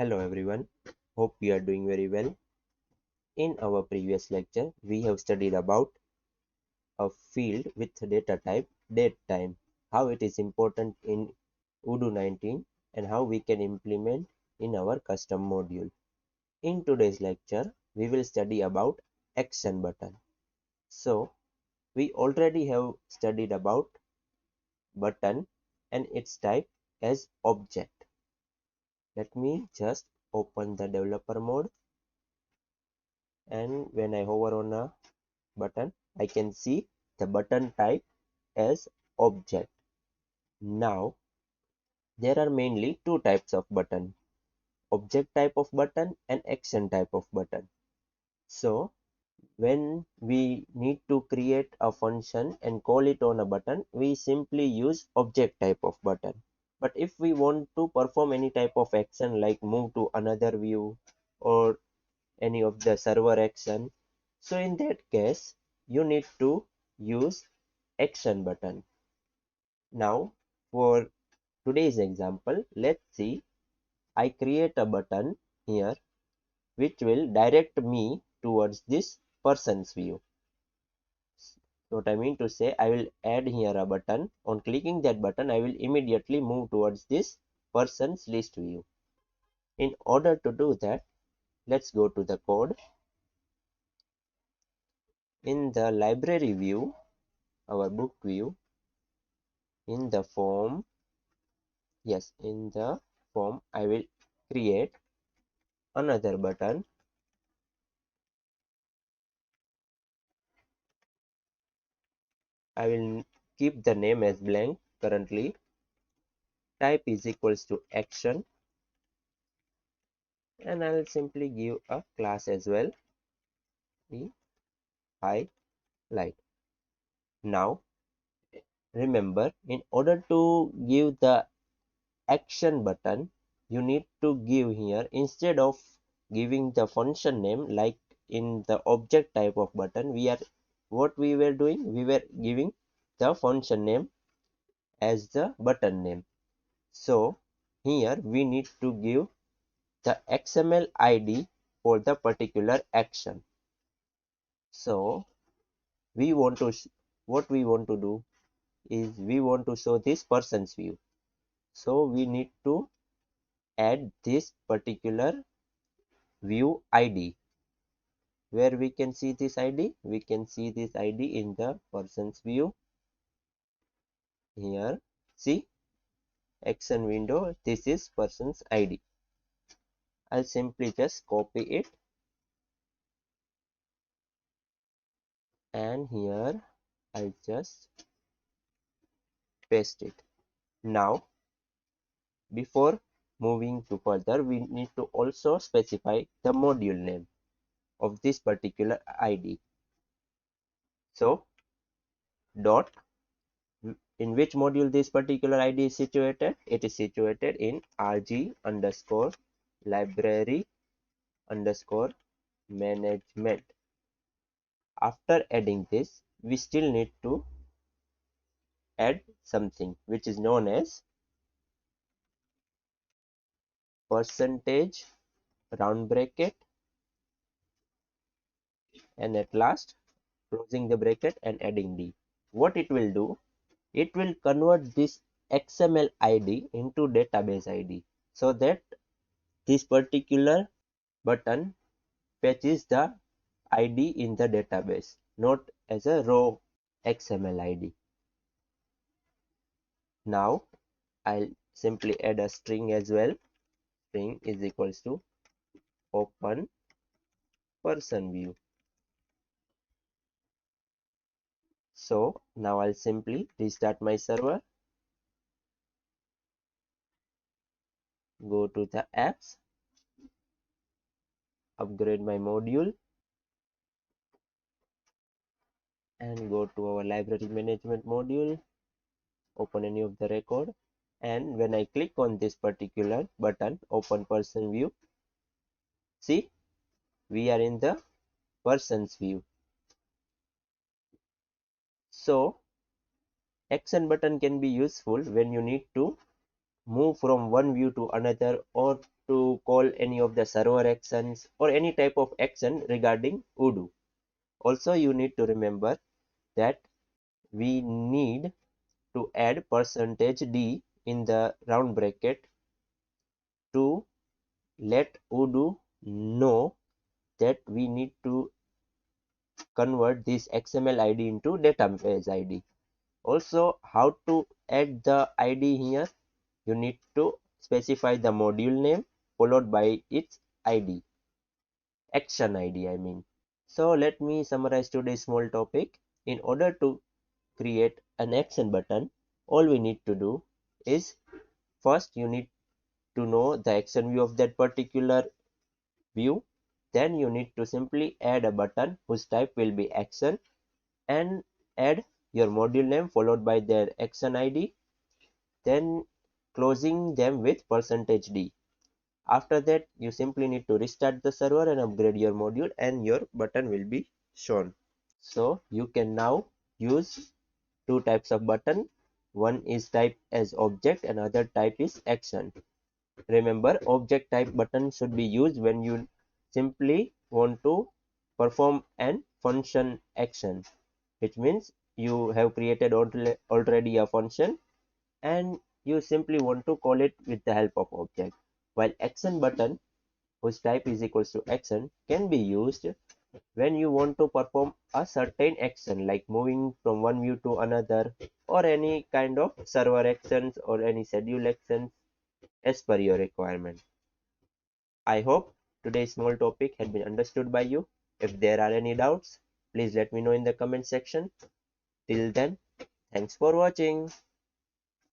Hello everyone, hope you are doing very well. In our previous lecture, we have studied about a field with data type datetime, how it is important in Odoo 19 and how we can implement in our custom module. In today's lecture, we will study about action button. So, we already have studied about button and its type as object. Let me just open the developer mode, and when I hover on a button, I can see the button type as object. Now, there are mainly two types of button, object type of button and action type of button. So, when we need to create a function and call it on a button, we simply use object type of button. But if we want to perform any type of action like move to another view or any of the server action, so in that case, you need to use action button. Now, for today's example, let's see, I create a button here which will direct me towards this person's view. What I mean to say, I will add here a button. On clicking that button, I will immediately move towards this person's list view. In order to do that, let's go to the code. In the library view, our book view, in the form, in the form, I will create another button. I will keep the name as blank currently. Type is equals to action, and I will simply give a class as well, highlight. Now remember, in order to give the action button, you need to give here, instead of giving the function name like in the object type of button, what we were doing, we were giving the function name as the button name. So here we need to give the XML ID for the particular action. So we want to what we want to do is we want to show this person's view. So we need to add this particular view ID. Where we can see this ID? We can see this ID in the person's view. Here, see, action window, this is person's ID. I'll simply just copy it, and here I'll just paste it. Now, before moving to further, we need to also specify the module name of this particular ID. So, dot, in which module this particular ID is situated? It is situated in rg underscore library underscore management. After adding this, we still need to add something which is known as percentage round bracket, and at last closing the bracket and adding d. What it will do, it will convert this XML ID into database ID, so that this particular button fetches the ID in the database, not as a raw XML ID. Now I'll simply add a string as well. String is equals to open person view. So now I'll simply restart my server, go to the apps, upgrade my module, and go to our library management module, open any of the record, and when I click on this particular button, open person view, see, we are in the person's view. So action button can be useful when you need to move from one view to another, or to call any of the server actions or any type of action regarding Odoo. Also, you need to remember that we need to add %d in the round bracket to let Odoo know that we need to convert this XML ID into database ID. Also, how to add the ID here? You need to specify the module name followed by its ID, action ID I mean. So let me summarize today's small topic. In order to create an action button, all we need to do is first you need to know the action view of that particular view. Then you need to simply add a button whose type will be action and add your module name followed by their action ID, then closing them with %d. After that, you simply need to restart the server and upgrade your module and your button will be shown. So you can now use two types of button. One is type as object and other type is action. Remember, object type button should be used when you simply want to perform an function action, which means you have created already a function and you simply want to call it with the help of object. While action button, whose type is equals to action, can be used when you want to perform a certain action like moving from one view to another or any kind of server actions or any schedule actions as per your requirement. I hope today's small topic had been understood by you. If there are any doubts, please let me know in the comment section. Till then, thanks for watching.